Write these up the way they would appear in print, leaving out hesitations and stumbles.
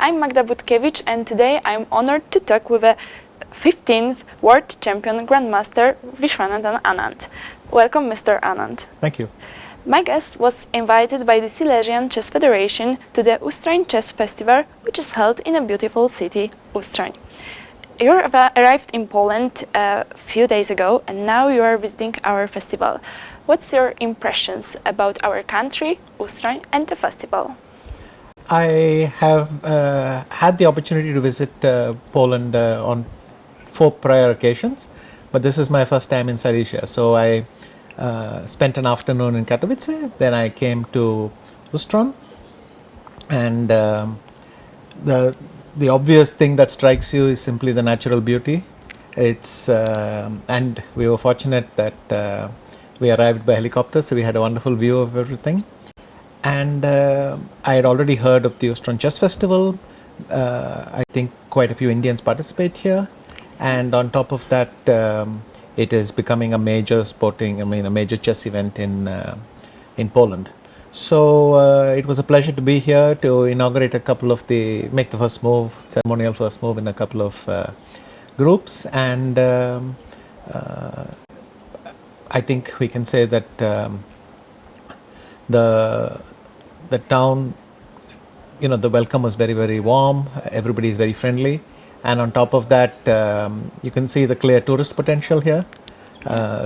I'm Magda Budkiewicz, and today I'm honored to talk with a 15th world champion grandmaster Viswanathan Anand. Welcome, Mr. Anand. Thank you. My guest was invited by the Silesian Chess Association to the Ustron Chess Festival, which is held in a beautiful city, Ustroń. You arrived in Poland a few days ago, and now you are visiting our festival. What's your impressions about our country, Ustroń, and the festival? I have had the opportunity to visit Poland on 4 prior occasions, but this is my first time in Silesia. So I spent an afternoon in Katowice, then I came to Ustron, and the obvious thing that strikes you is simply the natural beauty. It's and we were fortunate that we arrived by helicopter, so we had a wonderful view of everything. And I had already heard of the Ustron Chess Festival. I think quite a few Indians participate here, and on top of that, it is becoming a major a major chess event in Poland. So it was a pleasure to be here to inaugurate make the ceremonial first move in a couple of groups, and I think we can say that the town, the welcome was very, very warm. Everybody is very friendly, and on top of that, you can see the clear tourist potential here.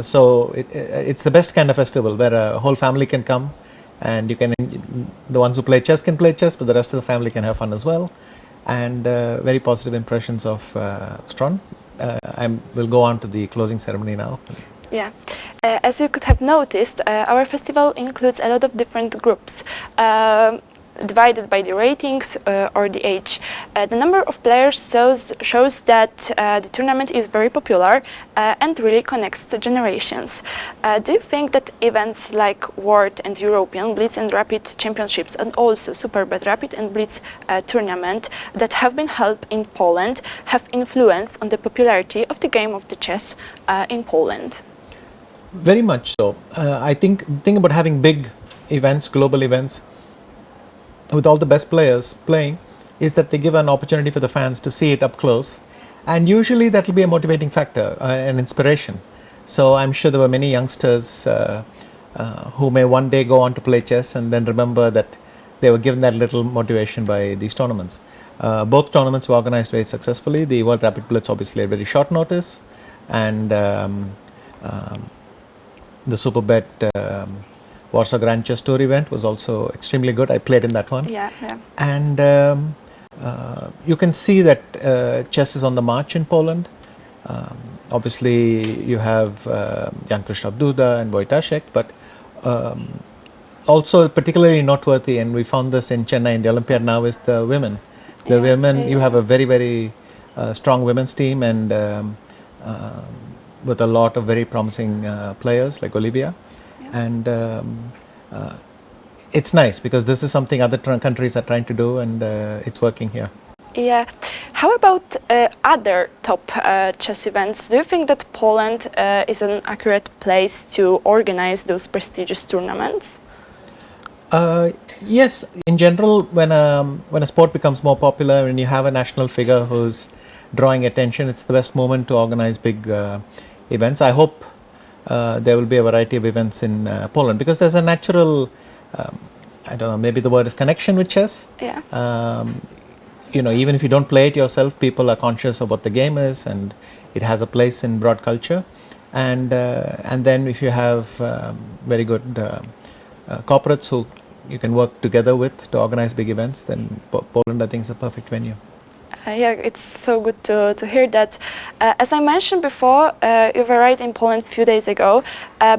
So it's the best kind of festival where a whole family can come, and the ones who play chess can play chess, but the rest of the family can have fun as well. And very positive impressions of Ustron. We'll go on to the closing ceremony now. Yeah, as you could have noticed, our festival includes a lot of different groups, divided by the ratings or the age. The number of players shows that the tournament is very popular and really connects the generations. Do you think that events like World and European Blitz and Rapid Championships, and also Superbet Rapid and Blitz tournament that have been held in Poland have influence on the popularity of the game of the chess in Poland? Very much so. I think the thing about having big events, global events, with all the best players playing, is that they give an opportunity for the fans to see it up close, and usually that will be a motivating factor, an inspiration. So I'm sure there were many youngsters who may one day go on to play chess and then remember that they were given that little motivation by these tournaments. Both tournaments were organized very successfully. The World Rapid Blitz obviously at very short notice, and the Superbet Warsaw Grand Chess Tour event was also extremely good. I played in that one. Yeah. And you can see that chess is on the march in Poland. Obviously, you have Jan Krzysztof Duda and Wojtaszek, but also particularly noteworthy, and we found this in Chennai in the Olympiad now, is the women. The women, you have a very, very strong women's team, and with a lot of very promising players like Olivia. And it's nice because this is something other countries are trying to do, and it's working here. Yeah. How about other top chess events? Do you think that Poland is an accurate place to organize those prestigious tournaments? Yes, in general, when a sport becomes more popular and you have a national figure who's drawing attention, it's the best moment to organize big events. I hope there will be a variety of events in Poland, because there's a natural, I don't know, maybe the word is connection with chess. Yeah. Even if you don't play it yourself, people are conscious of what the game is, and it has a place in broad culture. And then if you have very good corporates who you can work together with to organize big events, then Poland, I think, is a perfect venue. Yeah, it's so good to hear that. As I mentioned before, you arrived in Poland a few days ago.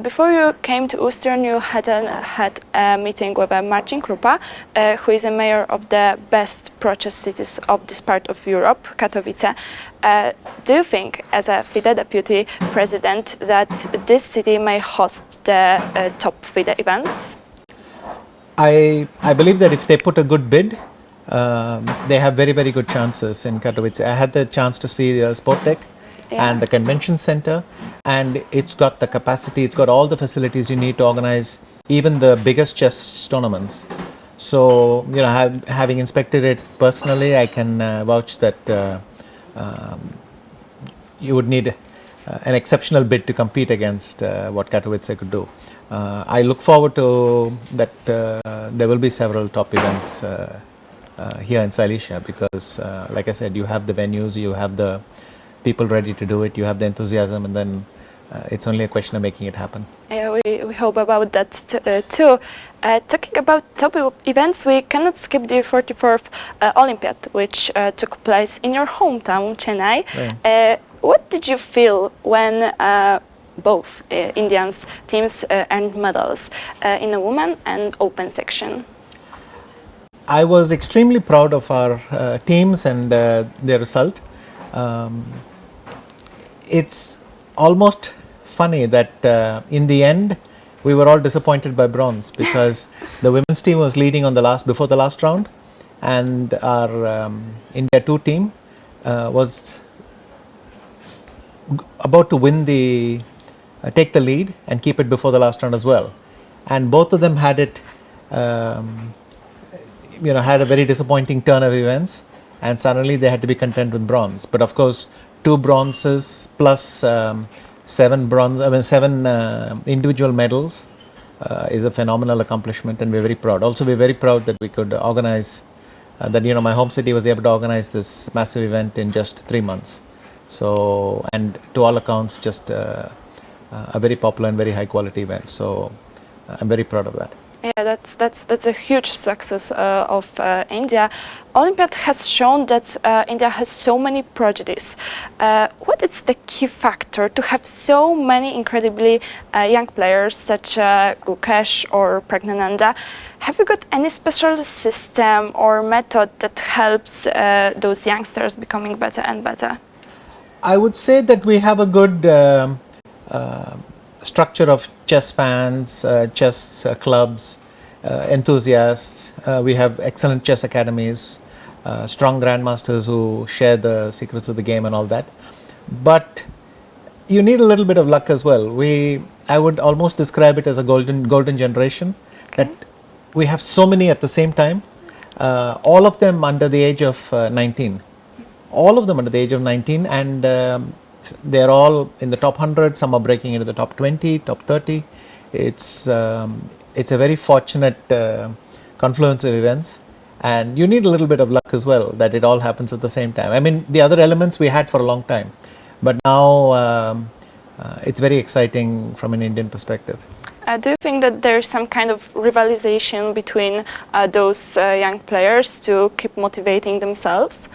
Before you came to Ustron, you had a meeting with Marcin Krupa, who is a mayor of the best pro-chess cities of this part of Europe, Katowice. Do you think, as a FIDE deputy president, that this city may host the top FIDE events? I believe that if they put a good bid, they have very, very good chances in Katowice. I had the chance to see the Sport Tech and the convention center, and it's got the capacity, it's got all the facilities you need to organize even the biggest chess tournaments. So, having inspected it personally, I can vouch that you would need an exceptional bid to compete against what Katowice could do. I look forward to that. There will be several top events here in Silesia because, like I said, you have the venues, you have the people ready to do it, you have the enthusiasm, and then it's only a question of making it happen. Yeah, we hope about that too. Talking about top events, we cannot skip the 44th Olympiad, which took place in your hometown, Chennai. Right. What did you feel when both Indians teams earned medals in the women and open section? I was extremely proud of our teams and their result. It's almost funny that in the end we were all disappointed by bronze because the women's team was leading on before the last round, and our India 2 team was about to win take the lead and keep it before the last round as well, and both of them had it had a very disappointing turn of events, and suddenly they had to be content with bronze. But of course, 2 bronzes plus 7 individual medals is a phenomenal accomplishment, and we're very proud. Also, we're very proud that we could organize my home city was able to organize this massive event in just 3 months. So, and to all accounts, just a very popular and very high quality event. So, I'm very proud of that. Yeah, that's a huge success of India. Olympiad has shown that India has so many prodigies. What is the key factor to have so many incredibly young players such Gukesh or Pragnananda? Have you got any special system or method that helps those youngsters becoming better and better? I would say that we have a good structure of chess fans, chess clubs, enthusiasts. We have excellent chess academies, strong grandmasters who share the secrets of the game and all that. But you need a little bit of luck as well. I would almost describe it as a golden generation. Okay. That we have so many at the same time, all of them under the age of 19. All of them under the age of 19, and they're all in the top 100. Some are breaking into the top 20, top 30. It's a very fortunate confluence of events, and you need a little bit of luck as well that it all happens at the same time. I mean, the other elements we had for a long time, but now it's very exciting from an Indian perspective. Do you think that there's some kind of rivalization between those young players to keep motivating themselves?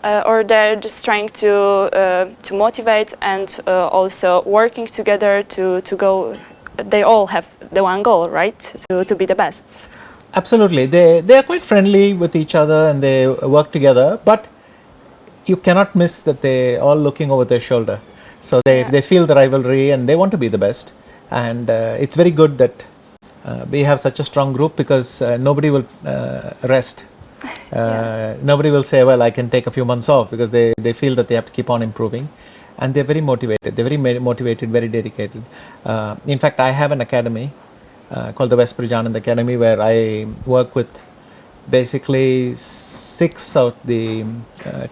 Or they're just trying to motivate and also working together to go. They all have the one goal, right? To be the best. Absolutely, they are quite friendly with each other and they work together. But you cannot miss that they're all looking over their shoulder. So they feel the rivalry and they want to be the best. And it's very good that we have such a strong group because nobody will rest. Nobody will say, well, I can take a few months off, because they feel that they have to keep on improving, and they're very motivated. They're very motivated, very dedicated. In fact, I have an academy called the Viswanathan Anand Academy, where I work with basically 6 of the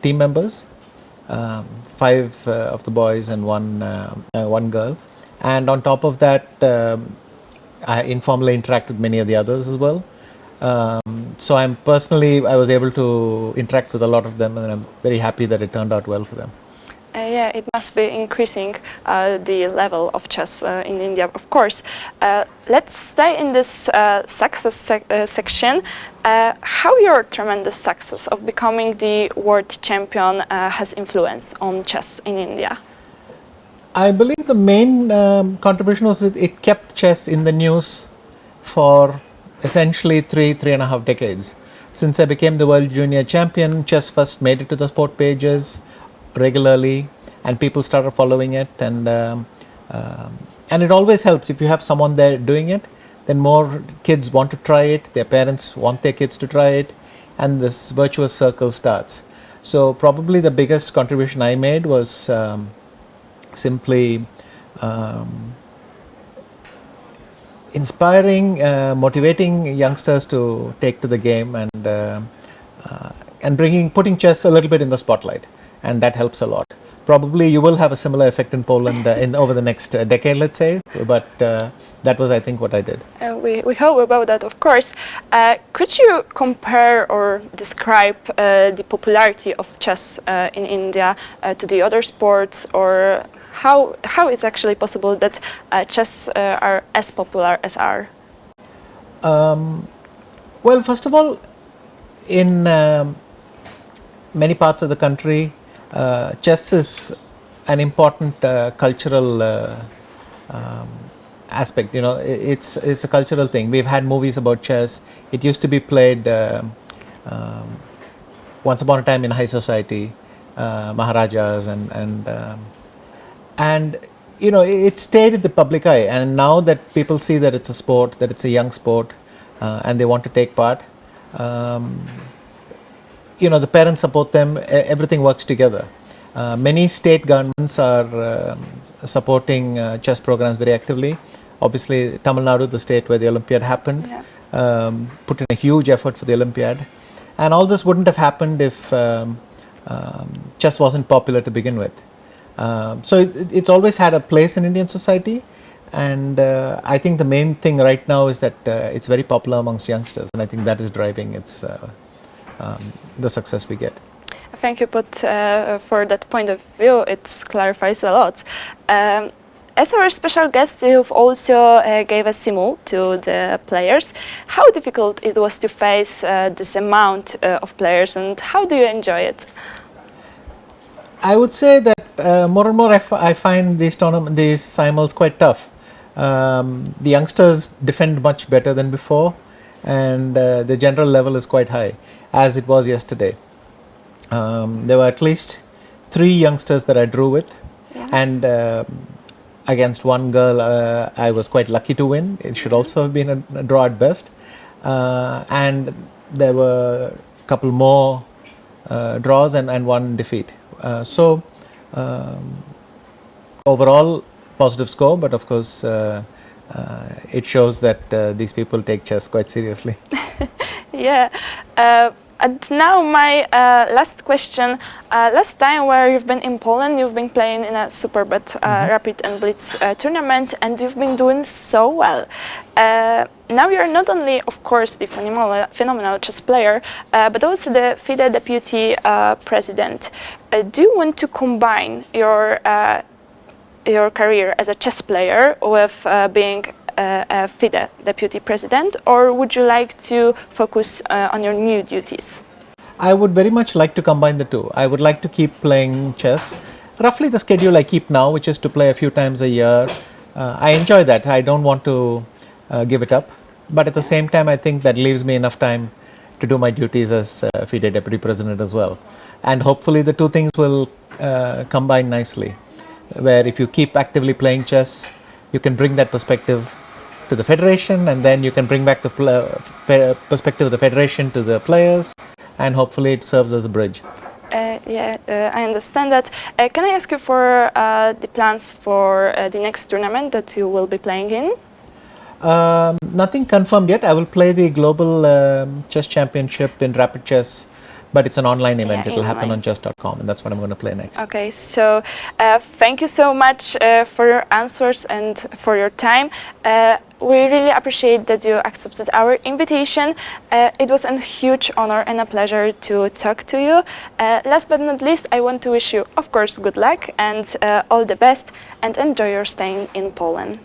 team members, 5 of the boys and one girl, and on top of that I informally interact with many of the others as well. So I was able to interact with a lot of them, and I'm very happy that it turned out well for them. Yeah, it must be increasing the level of chess in India, of course. Let's stay in this success section. How your tremendous success of becoming the world champion has influenced on chess in India? I believe the main contribution was that it kept chess in the news for essentially 3.5 decades. Since I became the world junior champion, chess first made it to the sport pages regularly, and people started following it, and it always helps if you have someone there doing it. Then more kids want to try it, their parents want their kids to try it, and this virtuous circle starts. So probably the biggest contribution I made was simply inspiring, motivating youngsters to take to the game, and putting chess a little bit in the spotlight, and that helps a lot. Probably you will have a similar effect in Poland over the next decade, let's say, but that was, I think, what I did. We hope about that, of course. Could you compare or describe the popularity of chess in India to the other sports, or how is actually possible that chess are as popular as are? Well, first of all, in many parts of the country, chess is an important cultural aspect. You know, it's a cultural thing. We've had movies about chess. It used to be played once upon a time in high society, Maharajas and you know, it stayed in the public eye. And now that people see that it's a sport, that it's a young sport, and they want to take part, you know, the parents support them. Everything works together. Many state governments are supporting chess programs very actively. Obviously, Tamil Nadu, the state where the Olympiad happened, put in a huge effort for the Olympiad. And all this wouldn't have happened if chess wasn't popular to begin with. So it's always had a place in Indian society. And I think the main thing right now is that it's very popular amongst youngsters. And I think that is driving the success we get. Thank you, but for that point of view, it clarifies a lot. As our special guest, you've also gave a simul to the players. How difficult it was to face this amount of players, and how do you enjoy it? I would say that more and more I find these simuls quite tough. The youngsters defend much better than before, and the general level is quite high, as it was yesterday. There were at least 3 youngsters that I drew with, and against one girl I was quite lucky to win. It should also have been a draw at best, and there were a couple more draws and one defeat. So overall positive score, but of course it shows that these people take chess quite seriously. Yeah. And now my last question. Last time where you've been in Poland, you've been playing in a Superbet Rapid and Blitz tournament, and you've been doing so well. Now you're not only, of course, the phenomenal chess player, but also the FIDE deputy president. Do you want to combine your career as a chess player with being a FIDE deputy president, or would you like to focus on your new duties? I would very much like to combine the two. I would like to keep playing chess, roughly the schedule I keep now, which is to play a few times a year. I enjoy that. I don't want to give it up, but at the same time I think that leaves me enough time to do my duties as FIDE deputy president as well. And hopefully the two things will combine nicely, where if you keep actively playing chess, you can bring that perspective to the federation, and then you can bring back the perspective of the federation to the players, and hopefully it serves as a bridge. I understand that. Can I ask you for the plans for the next tournament that you will be playing in? Nothing confirmed yet. I will play the Global Chess Championship in Rapid Chess, but it's an online event. It will happen on chess.com, and that's what I'm going to play next. Okay, so thank you so much for your answers and for your time. We really appreciate that you accepted our invitation. It was a huge honor and a pleasure to talk to you. Last but not least, I want to wish you, of course, good luck and all the best, and enjoy your stay in Poland.